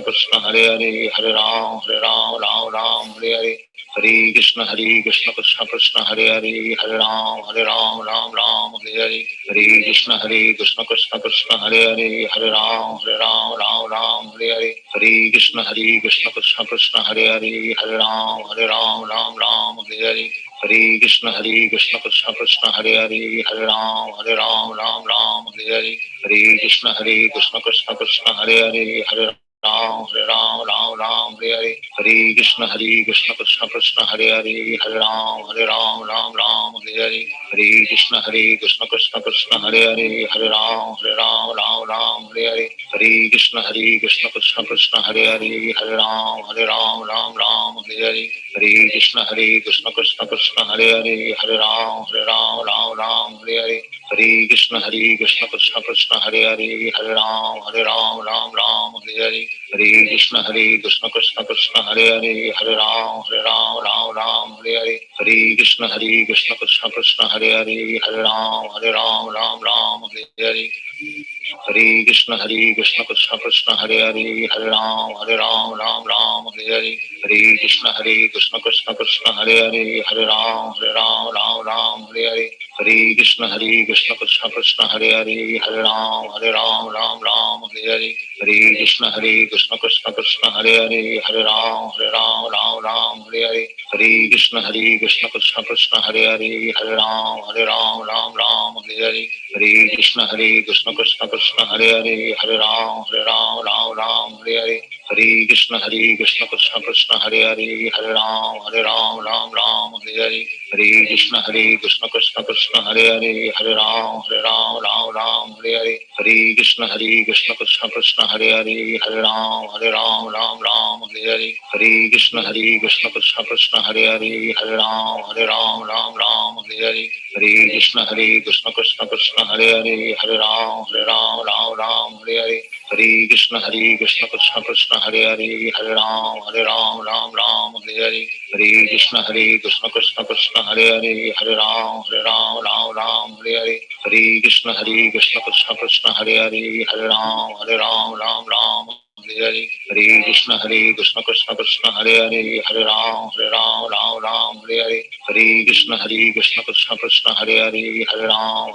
Krishna Hare Hare, Hare Ram Ram Hare Hare, Hare Krishna Krishna Krishna Hare Hare, Hare Ram Ram Hare Hare, Hare Krishna Krishna Krishna Hare Hare, Hare Ram Ram Hare Hare, Hare Krishna Krishna Krishna Hare Hare, Hare Ram Ram Hare Hare, Hare Krishna Krishna Krishna Hare Hare, Hare Ram Ram Hare Hare, Hare Krishna Krishna Krishna Hare Hare, Hare Ram Ram Hare Hare, Hare Krishna Krishna Krishna Hare Hare, Hare Ram Ram Hare Hare, Hare Krishna Krishna Krishna Hare Hare, Hare Ram Ram Hare Hare, Hare Krishna Krishna Krishna Hare Hare, Hare Ram Ram Hare Hare, Hare Krishna Krishna Krishna Hare Hare, Hare Ram Ram Hare Hare, Hare Krishna Krishna Krishna Hare Hare, Hare Ram Ram Hare Hare, Hare Krishna Krishna Krishna Hare Hare, Hare Ram Ram Hare Hare, Hare Krishna Krishna Krishna Hare Hare, Hare Ram Ram Hare Hare, Hare Krishna Krishna Krishna Hare Hare, Hare Ram Ram Hare Hare, Hare Krishna Krishna Krishna Hare Hare, Hare Ram Ram Hare Hare, Hare Krishna Krishna Krishna Hare Hare, Hare Ram Ram Hare Hare, Hare Krishna Krishna Krishna Hare Hare, Hare Ram Ram Hare Hare, Hare Krishna Krishna Krishna Hare Hare, Hare Ram Ram Hare Hare, Hare Krishna Krishna Krishna Hare Hare, Hare Ram Ram Hare Hare, Hare Krishna Krishna Krishna Hare Hare, Hare Ram Ram Hare Hare, Hare Krishna Krishna Krishna Hare Hare, Hare Ram Ram Hare Hare, Hare Krishna Krishna Krishna Hare Hare, Hare Ram Ram Hare Hare, Hare Krishna Krishna Krishna Hare Hare, Hare Ram Ram Hare Hare, Hare Krishna Krishna Krishna Hare Hare, Hare Ram Ram Hare Hare, Hare Krishna Krishna Krishna Hare Hare, Hare Ram Ram Hare Hare Hare, Hare Krishna Krishna Krishna Hare Hare, Hare Ram Ram Ram Hare Hare, Hare Krishna Krishna Krishna Hare Hare, Hare Ram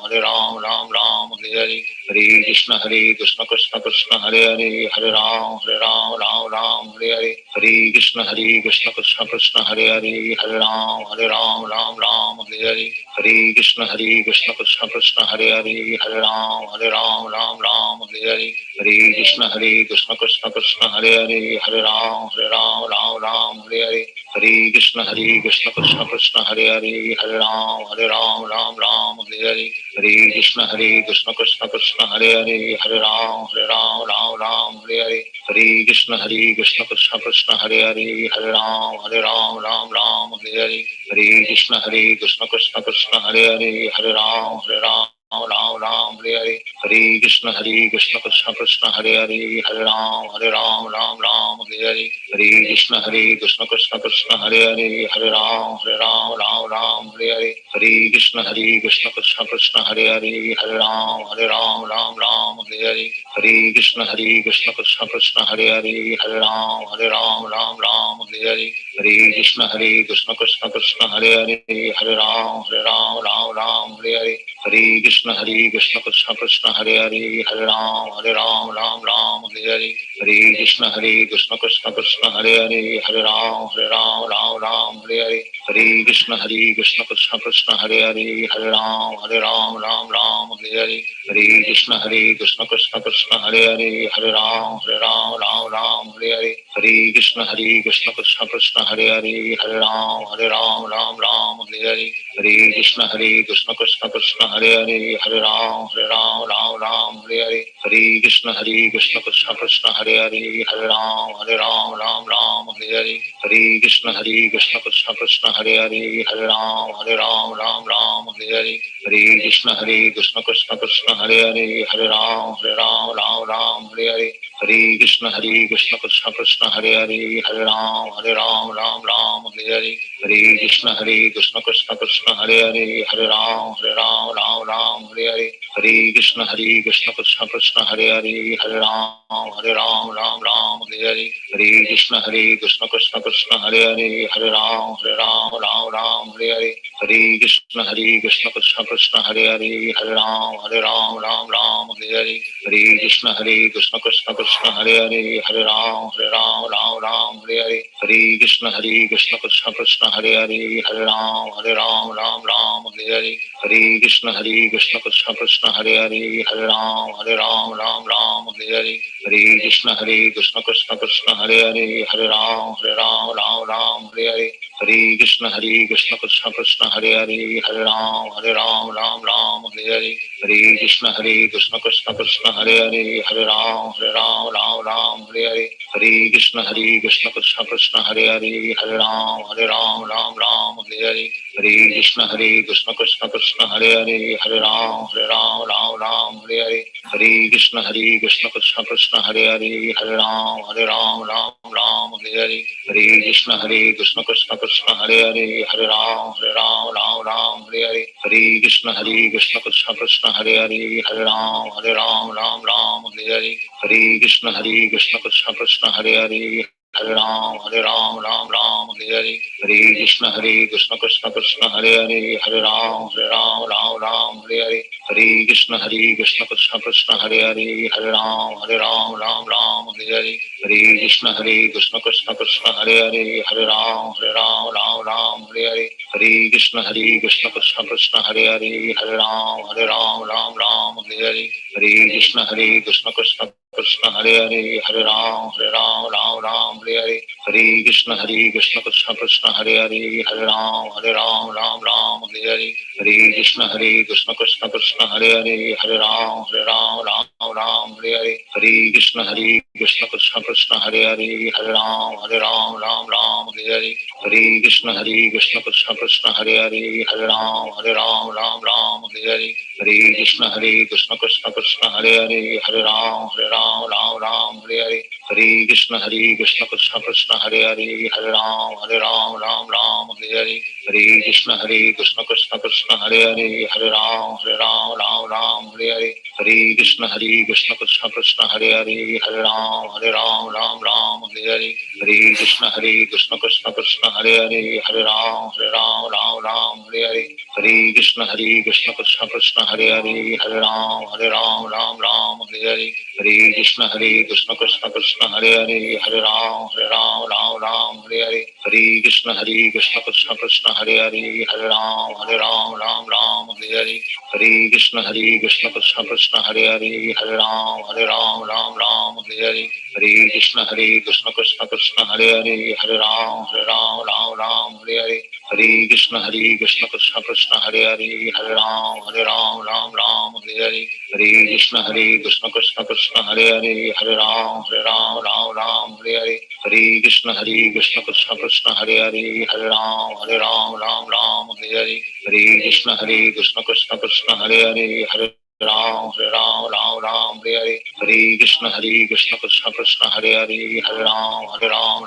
Ram Hare Hare, Hare Krishna Krishna Krishna Hare Hare, Hare Ram Ram Hare Hare, Hare Krishna Krishna Krishna Hare Hare, Hare Ram Ram Hare Hare, Hare Krishna Krishna Krishna Hare Hare, Hare Ram Ram Hare Hare, Hare Krishna Krishna Krishna Hare Hare, Hare Ram Ram Hare Hare, Hare Krishna Krishna Krishna Hare Hare, Hare Ram Ram Hare Hare, Hare Krishna Krishna Krishna Hare Hare, Hare Ram Ram Hare Hare, Hare Krishna Krishna Krishna Hare Hare, Hare Ram Ram Hare Hare, Hare Krishna Krishna Krishna Hare Hare, Hare Ram Ram Hare Hare, Hare Krishna Krishna Krishna Hare Hare, Hare Ram Ram Hare Hare, Hare Krishna Krishna Krishna Hare Hare, Hare Ram Hare Hare, Hare Krishna Krishna Krishna Hare Hare, Hare Ram Hare Hare, Hare Krishna Krishna Krishna Hare Hare, Hare Ram Hare Hare, Hare Krishna Krishna Krishna Hare Hare, Hare Ram Hare Hare, Hare Krishna Krishna Krishna Hare Hare, Hare Ram Hare Hare, Hare Krishna Krishna Krishna Hare Hare, Hare Ram Hare Hare, Hare Krishna Krishna Krishna Hare Hare, Hare Ram Hare Hare, Hare Krishna Krishna Krishna Hare Hare, Hare Ram Hare Hare, Hare Krishna Krishna Krishna Hare Hare, Hare Ram Hare Hare, Hare Krishna Krishna Krishna Hare Hare, Hare Ram Hare Hare, Hare Krishna Krishna Krishna Hare Hare, Hare Ram Hare Hare, Hare Krishna Krishna Krishna Hare Hare, Hare Ram Hare Hare, Hare Krishna Krishna Krishna Hare Hare, Hare Ram Hare Hare, Hare Krishna Krishna Krishna Hare Hare, Hare Ram Hare Hare, Hare Krishna Krishna Krishna Hare Hare, Hare Ram Hare Hare, Hare Krishna Krishna Krishna Hare Hare, Hare Ram Hare Hare, Hare Krishna Krishna Krishna Hare Hare, Hare Ram Hare Hare, Hare Krishna Krishna Krishna Hare Hare, Hare Ram Hare Hare, Hare Krishna Krishna Krishna Hare Hare, Hare Ram Hare Hare, Hare Krishna Krishna Krishna Hare Hare, Hare Ram Hare Hare, Hare Krishna Krishna Krishna Hare Hare, Hare Ram Hare Hare, Hare Krishna Krishna Krishna Hare Hare, Hare Ram Hare Hare, Hare Krishna Krishna Krishna Hare Hare, Hare Ram Hare Hare, Hare Krishna Krishna Krishna Hare Hare, Hare Ram Hare Hare, Hare Krishna Krishna Krishna Hare Hare, Hare Ram Hare Hare, Hare Krishna Krishna Krishna Hare Hare, Hare Ram Hare Hare, Hare Krishna Krishna Krishna Hare Hare, Hare Ram Hare Hare, Hare Krishna Krishna Krishna Hare Hare, Hare Ram Hare Hare, Hare Krishna Krishna Krishna Hare Hare, Hare Ram Hare Hare, Hare Krishna Krishna Krishna Hare Hare, Hare Ram Hare Hare, Hare Krishna Krishna Krishna Hare Hare, Hare Ram Hare Hare, Hare Krishna Krishna Krishna Hare Hare, Hare Ram Hare Hare, Hare Krishna Krishna Krishna Hare Hare, Hare Ram Hare Hare, Hare Krishna Krishna Krishna Hare Hare, Hare Ram Hare Hare, Hare Krishna Krishna Krishna Hare Hare, Hare Ram Hare Hare, Hare Krishna Krishna Krishna Hare Hare, Hare Ram Hare Hare, Hare Krishna Krishna Krishna Hare Hare, Hare Ram Hare Hare, Hare Krishna Krishna Krishna Hare Hare, Hare Ram Hare Hare, Hare Krishna Krishna Krishna Hare Hare, Hare Ram Hare Hare, Hare Krishna Krishna Krishna Hare Hare, Hare Ram Hare Hare, Hare Krishna Krishna Krishna Hare Hare, Hare Ram Hare Hare, Hare Hare Krishna Krishna Krishna Hare Hare Hare Ram Ram Ram Hare Hare Hare Krishna Krishna Krishna Hare Hare Hare Ram Ram Hare Hare Hare Krishna Krishna Krishna Hare Hare Hare Ram Ram Hare Hare Hare Krishna Krishna Krishna Hare Hare Hare Ram Ram Hare Hare Hare Krishna Krishna Krishna Hare Hare Hare Ram Ram Hare Hare Hare Krishna Krishna Krishna Hare Hare Hare Ram Hare Hare Hare Krishna Krishna Krishna Hare Hare Hare Ram Hare Hare Hare Krishna Krishna Krishna Hare Hare Hare Ram Hare Hare Hare Krishna Krishna Krishna Hare Hare Hare Ram Hare Hare Hare Krishna Krishna Krishna Hare Hare Hare Ram Hare Hare Hare Krishna Krishna Krishna Hare Hare Hare Ram Hare Hare Hare Krishna Krishna Krishna Hare Hare Hare Ram Hare Hare Hare Krishna Krishna Krishna Hare Hare Hare Ram Hare Hare Hare Krishna Krishna Krishna Hare Hare Hare Ram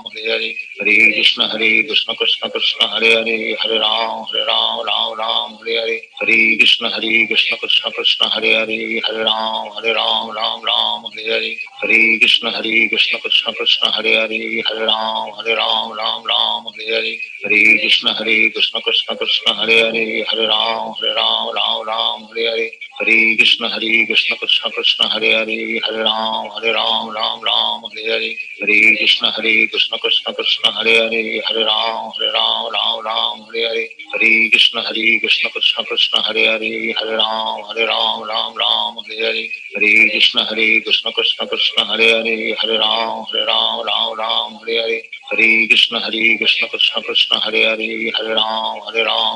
Hare Hare Hare Krishna Krishna Krishna Hare Hare Hare Ram Hare Hare Hare Krishna Krishna Krishna Hare Hare Hare Ram Hare Hare Hare Krishna Krishna Krishna Hare Hare Hare Ram Hare Hare Hare Krishna Krishna Krishna Hare Hare Hare Ram Hare Hare Hare Krishna Krishna Krishna Hare Hare Hare Ram Hare Hare Hare Krishna Krishna Krishna Hare Hare Hare Ram Hare Hare Hare Krishna Krishna Krishna Hare Hare Hare Ram Hare Hare Hare Krishna Krishna Krishna Hare Hare Hare Ram Hare Hare Hare Krishna Krishna Krishna Hare Hare Hare Ram Hare Hare Hare Krishna Krishna Krishna Hare Hare Hare Ram Hare Hare Hare Krishna Krishna Krishna Hare Hare Hare Ram Hare Hare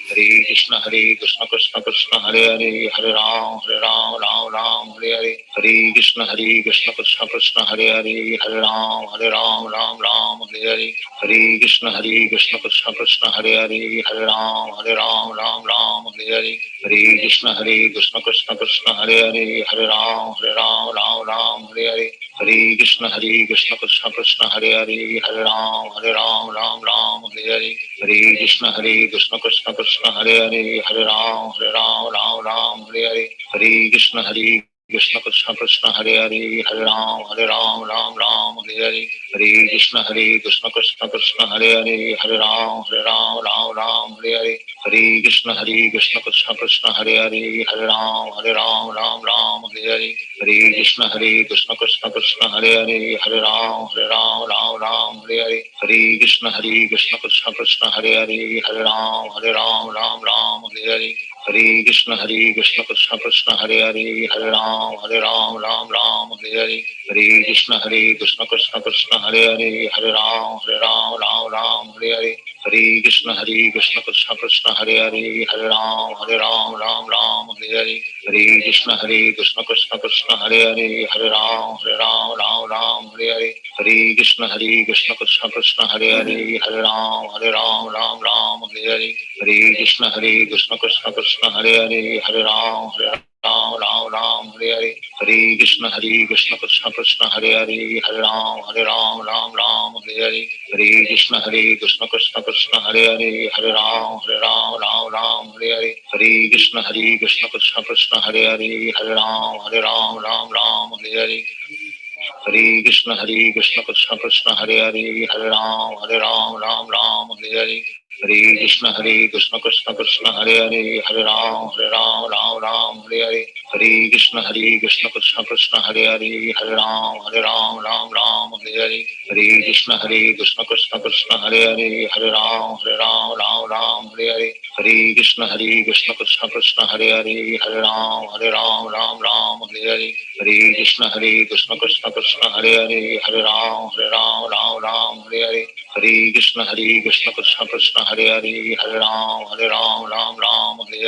Hare Krishna Krishna Krishna Hare Hare Hare Ram Hare Hare Hare Krishna Krishna Krishna Hare Hare Hare Ram Hare Hare Hare Krishna Krishna Krishna Hare Hare Hare Ram Hare Hare Hare Krishna Krishna Krishna Hare Hare Hare Ram Hare Hare Hare Krishna Krishna Krishna Hare Hare Hare Ram Hare Hare Hare Krishna Krishna Krishna Hare Hare Hare Ram Hare Hare Hare Krishna Krishna Krishna Hare Hare Hare Ram Hare Hare Hare Krishna Krishna Krishna Hare Hare Hare Ram Hare Hare Hare Krishna Krishna Krishna Hare Hare Hare Ram Hare Hare Hare Krishna Krishna Krishna Hare Hare Hare Ram Hare Hare Hare Krishna Krishna Krishna Hare Hare Hare Ram Hare Hare Hare Krishna Krishna Krishna Hare Hare Hare Ram Hare Hare Hare Krishna Krishna Krishna Hare Hare Hare Ram Hare Hare Hare Krishna Krishna Krishna Hare Hare Hare Ram Hare Hare Hare Krishna Krishna Krishna Hare Hare Hare Ram Hare Hare Hare Krishna Krishna Krishna Hare Hare Hare Ram Hare Hare Hare Krishna Krishna Krishna Hare Hare Hare Ram Hare Hare Hare Krishna Krishna Krishna Hare Hare Hare Ram Hare Hare Hare Krishna Krishna Krishna Hare Hare Hare Ram Hare Hare Hare Krishna Krishna Krishna Hare Hare Hare Ram Hare Hare Hare Krishna Krishna Krishna Hare Hare Hare Ram Hare Hare Hare Krishna Krishna Krishna Hare Hare Hare Ram Hare Hare Hare Krishna Krishna Krishna Hare Hare Hare Ram Hare Hare Hare Krishna Krishna Krishna Hare Hare Hare Ram Hare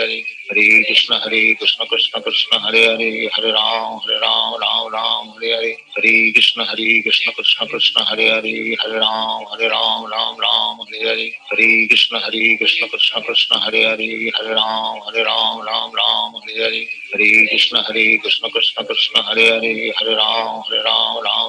Hare Hare Krishna Krishna Krishna Hare Hare Hare Ram Hare Hare Hare Krishna Krishna Krishna Hare Hare Hare Ram Hare Hare Hare Krishna Krishna Krishna Hare Hare Hare Ram Ram Ram Hare Hare Hare Krishna Krishna Krishna Hare Hare Hare Ram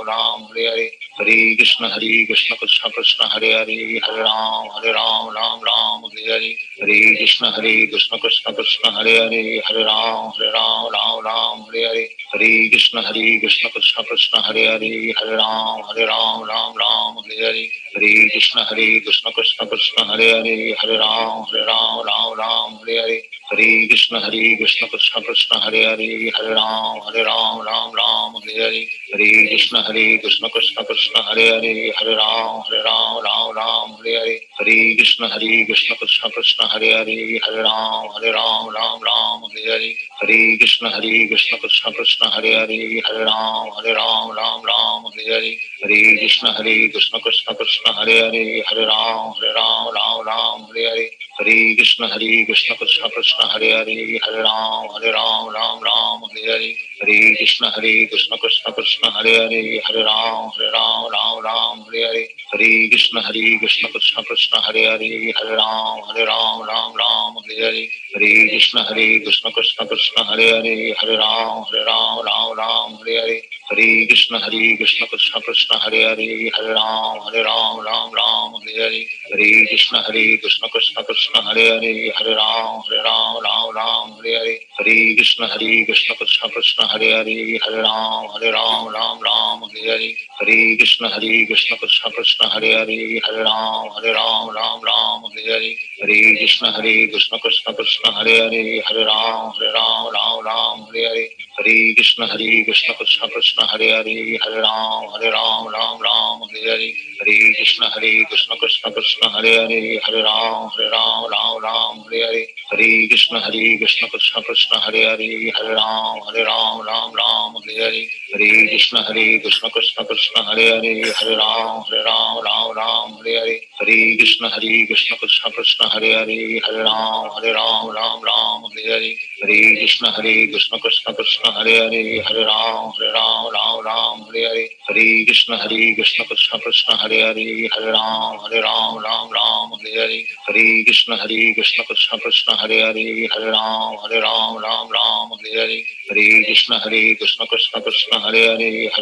Ram Hare Hare Hare Krishna Krishna Krishna Hare Hare Hare Ram Ram Hare Hare Hare Krishna Krishna Krishna Hare Hare Hare Ram Ram Hare Hare Hare Krishna Krishna Krishna Hare Hare Hare Ram Ram Hare Hare Hare Krishna Krishna Krishna Hare Hare Hare Ram Ram Hare Hare Hare Krishna Krishna Krishna Hare Hare Hare Ram Ram Hare Hare Hare Krishna Krishna Krishna Hare Hare Hare Ram Ram Hare Hare Hare Krishna Krishna Krishna Hare Hare Hare Ram Ram Hare Hare Hare Krishna Krishna Krishna Hare Hare Hare Ram Ram Hare Hare Hare Krishna Krishna Krishna Hare Hare Hare Ram Ram Hare Hare Hare Krishna Krishna Krishna Hare Hare Hare Ram Ram Hare Hare Hare Krishna Krishna Krishna Hare Hare Hare Ram Ram Hare Hare Hare Krishna Krishna Krishna Hare Hare Hare Ram Ram Hare Hare Hare Krishna Krishna Krishna Hare Hare Hare Ram Ram Hare Hare Hare Krishna Krishna Krishna Hare Hare Hare Ram Ram Hare Hare Hare Krishna Krishna Krishna Hare Hare Hare Ram Ram Hare Hare Hare Krishna Krishna Krishna Hare Hare Hare Ram Ram Hare Hare Hare Krishna Krishna Krishna Hare Hare Hare Ram Ram Hare Hare Hare Krishna Krishna Krishna Hare Hare Hare Ram Ram Hare Hare Hare Krishna Krishna Krishna Hare Hare Hare Ram Ram Hare Hare Hare Krishna Krishna Krishna Hare Hare Hare Ram Ram Hare Hare Hare Krishna Krishna Krishna Hare Hare Hare Ram Ram Hare Hare Hare Krishna Krishna Krishna Hare Hare Hare Ram Ram Hare Hare Hare Krishna Krishna Krishna Hare Hare Hare Ram Ram Hare Hare Hare Krishna Krishna Krishna Hare Hare Hare Ram Ram Hare Hare Hare Krishna Krishna Krishna Hare Hare Hare Ram Ram Hare Hare Hare Krishna Krishna Krishna Hare Hare Hare Ram Ram Hare Hare Hare Krishna Krishna Krishna Hare Hare